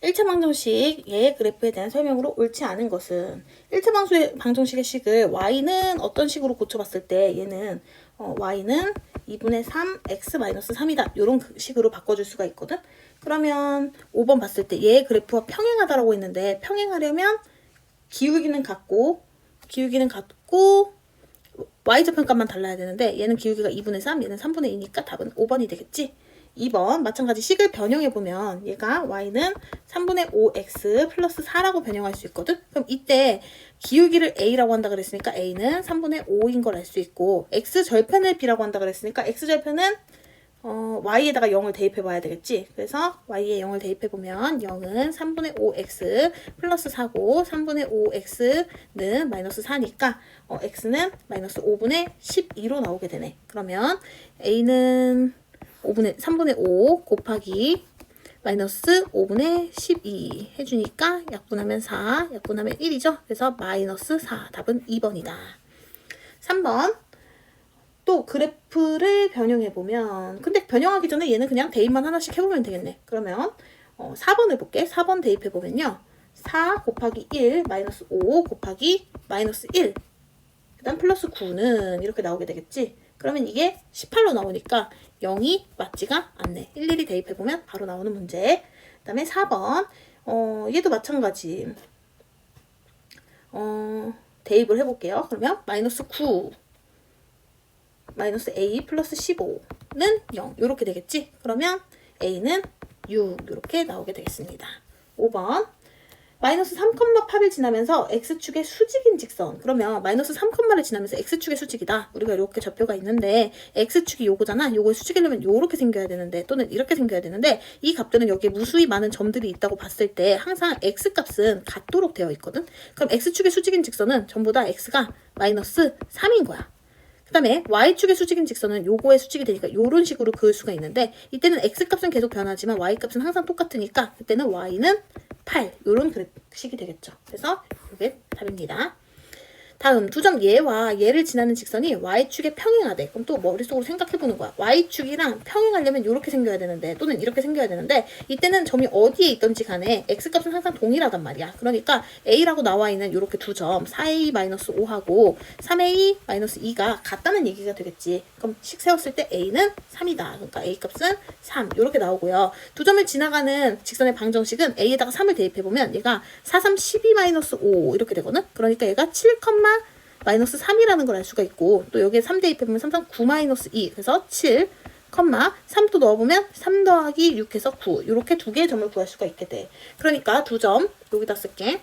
1차 방정식의 그래프에 대한 설명으로 옳지 않은 것은 1차 방정식의 식을 y는 어떤 식으로 고쳐봤을 때 얘는 y는 2분의 3 x-3이다 이런 식으로 바꿔줄 수가 있거든. 그러면 5번 봤을 때 얘의 그래프와 평행하다라고 했는데 평행하려면 기울기는 같고 y좌표값만 달라야 되는데 얘는 기울기가 2분의 3 얘는 3분의 2니까 답은 5번이 되겠지. 2번 마찬가지 식을 변형해보면 얘가 y는 3분의 5x 플러스 4라고 변형할 수 있거든. 그럼 이때 기울기를 a라고 한다 그랬으니까 a는 3분의 5인 걸 알 수 있고 x절편을 b라고 한다 그랬으니까 x절편은 y에다가 0을 대입해봐야 되겠지. 그래서 y에 0을 대입해보면 0은 3분의 5x 플러스 4고 3분의 5x는 마이너스 4니까 x는 마이너스 5분의 12로 나오게 되네. 그러면 a는 3분의 5 곱하기 마이너스 5분의 12 해주니까 약분하면 4, 약분하면 1이죠. 그래서 마이너스 4, 답은 2번이다. 3번 또 그래프를 변형해보면 근데 변형하기 전에 얘는 그냥 대입만 하나씩 해보면 되겠네. 그러면 4번을 볼게. 4번 대입해보면요. 4 곱하기 1 마이너스 5 곱하기 마이너스 1 그 다음 플러스 9는 이렇게 나오게 되겠지. 그러면 이게 18로 나오니까 0이 맞지가 않네. 일일이 대입해보면 바로 나오는 문제. 그 다음에 4번 얘도 마찬가지 대입을 해볼게요. 그러면 마이너스 9 마이너스 a 플러스 15는 0 이렇게 되겠지. 그러면 a는 6 이렇게 나오게 되겠습니다. 5번 마이너스 3,8을 지나면서 x축의 수직인 직선. 그러면 마이너스 3,를 지나면서 x축의 수직이다. 우리가 이렇게 좌표가 있는데 x축이 요거잖아. 요걸 수직이려면 요렇게 생겨야 되는데 또는 이렇게 생겨야 되는데 이 값들은 여기에 무수히 많은 점들이 있다고 봤을 때 항상 x값은 같도록 되어 있거든. 그럼 x축의 수직인 직선은 전부 다 x가 마이너스 3인 거야. 그 다음에 y축의 수직인 직선은 요거의 수직이 되니까 요런 식으로 그을 수가 있는데 이때는 x값은 계속 변하지만 y값은 항상 똑같으니까 그때는 y는 8 요런 식이 되겠죠. 그래서 이게 답입니다. 다음 두 점 얘와 얘를 지나는 직선이 y축에 평행하대. 그럼 또 머릿속으로 생각해보는 거야. y축이랑 평행하려면 이렇게 생겨야 되는데 또는 이렇게 생겨야 되는데 이때는 점이 어디에 있던지 간에 x값은 항상 동일하단 말이야. 그러니까 a라고 나와 있는 이렇게 두 점 4a-5하고 3a-2가 같다는 얘기가 되겠지. 그럼 식 세웠을 때 a는 3이다. 그러니까 a값은 3 이렇게 나오고요. 두 점을 지나가는 직선의 방정식은 a에다가 3을 대입해보면 얘가 4, 3, 12-5 이렇게 되거든. 그러니까 얘가 7, 마이너스 3이라는 걸 알 수가 있고 또 여기에 3 대입해보면 3, 3, 9-2 그래서 7, 3 또 넣어보면 3 더하기 6 해서 9 이렇게 두 개의 점을 구할 수가 있게 돼. 그러니까 두 점 여기다 쓸게.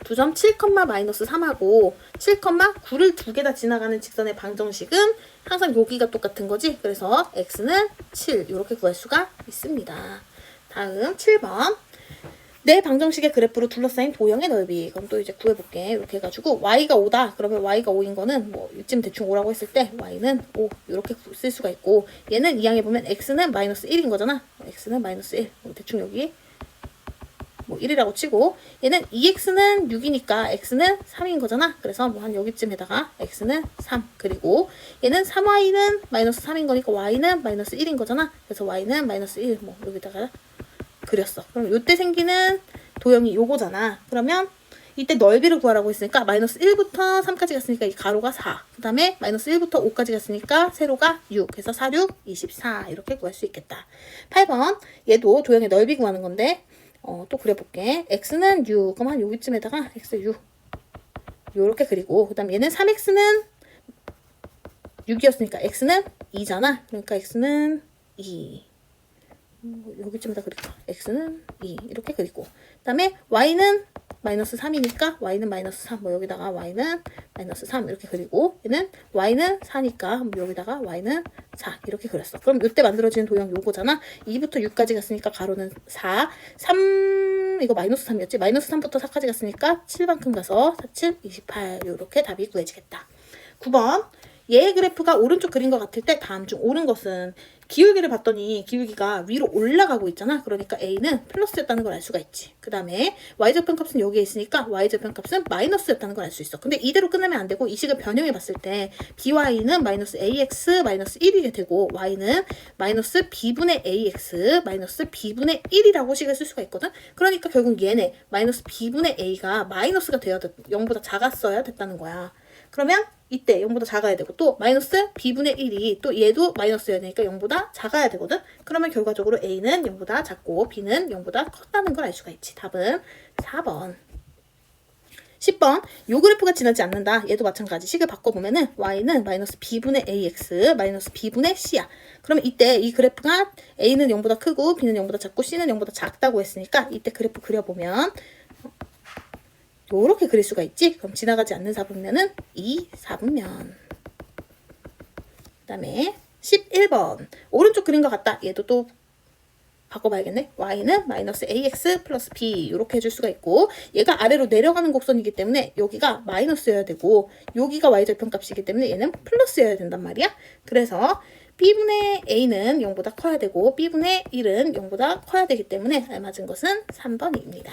두 점 7, 마이너스 3하고 7, 9를 두 개 다 지나가는 직선의 방정식은 항상 여기가 똑같은 거지. 그래서 x는 7 이렇게 구할 수가 있습니다. 다음 7번 내 방정식의 그래프로 둘러싸인 도형의 넓이. 그럼 또 이제 구해볼게. 이렇게 해가지고 y가 5다. 그러면 y가 5인 거는 뭐 이쯤 대충 5라고 했을 때 y는 5 이렇게 쓸 수가 있고 얘는 이항에 보면 x는 마이너스 1인 거잖아. x는 마이너스 1. 대충 여기 뭐 1이라고 치고 얘는 2x는 6이니까 x는 3인 거잖아. 그래서 뭐 한 여기쯤에다가 x는 3 그리고 얘는 3y는 마이너스 3인 거니까 y는 마이너스 1인 거잖아. 그래서 y는 마이너스 1 뭐 여기다가 그렸어. 그럼 이때 생기는 도형이 요거잖아. 그러면 이때 넓이를 구하라고 했으니까 마이너스 1부터 3까지 갔으니까 이 가로가 4. 그 다음에 마이너스 1부터 5까지 갔으니까 세로가 6. 그래서 4, 6, 24 이렇게 구할 수 있겠다. 8번 얘도 도형의 넓이 구하는 건데 또 그려볼게. x는 6. 그럼 한 여기쯤에다가 x 6 요렇게 그리고 그 다음 얘는 3x는 6이었으니까 x는 2잖아. 그러니까 x는 2 여기쯤에다 그릴까? x는 2 이렇게 그리고 그 다음에 y는 마이너스 3이니까 y는 마이너스 3 뭐 여기다가 y는 마이너스 3 이렇게 그리고 얘는 y는 4니까 뭐 여기다가 y는 4 이렇게 그렸어. 그럼 이때 만들어지는 도형 요거잖아. 2부터 6까지 갔으니까 가로는 4 3 이거 마이너스 3이었지. 마이너스 3부터 4까지 갔으니까 7만큼 가서 4, 7, 28 이렇게 답이 구해지겠다. 9번 얘의 그래프가 오른쪽 그린 것 같을 때 다음 중 옳은 것은 기울기를 봤더니 기울기가 위로 올라가고 있잖아. 그러니까 A는 플러스였다는 걸 알 수가 있지. 그 다음에 Y절편값은 여기에 있으니까 Y절편값은 마이너스였다는 걸 알 수 있어. 근데 이대로 끝내면 안 되고 이 식을 변형해 봤을 때 BY는 마이너스 AX 마이너스 1이게 되고 Y는 마이너스 B분의 AX 마이너스 B분의 1이라고 식을 쓸 수가 있거든. 그러니까 결국 얘네 마이너스 B분의 A가 마이너스가 되어야 0보다 작았어야 됐다는 거야. 그러면 이때 0보다 작아야 되고 또 마이너스 B분의 1이 또 얘도 마이너스여야 되니까 0보다 작아야 되거든. 그러면 결과적으로 A는 0보다 작고 B는 0보다 컸다는 걸 알 수가 있지. 답은 4번. 10번 요 그래프가 지나지 않는다. 얘도 마찬가지. 식을 바꿔보면은 Y는 마이너스 B분의 AX 마이너스 B분의 C야. 그러면 이때 이 그래프가 A는 0보다 크고 B는 0보다 작고 C는 0보다 작다고 했으니까 이때 그래프 그려보면 요렇게 그릴 수가 있지. 그럼 지나가지 않는 사분면은 2, 4분면. 그 다음에 11번 오른쪽 그린 것 같다. 얘도 또 바꿔봐야겠네. Y는 마이너스 AX 플러스 B 이렇게 해줄 수가 있고 얘가 아래로 내려가는 곡선이기 때문에 여기가 마이너스여야 되고 여기가 Y절편값이기 때문에 얘는 플러스여야 된단 말이야. 그래서 B분의 A는 0보다 커야 되고 B분의 1은 0보다 커야 되기 때문에 알맞은 것은 3번입니다.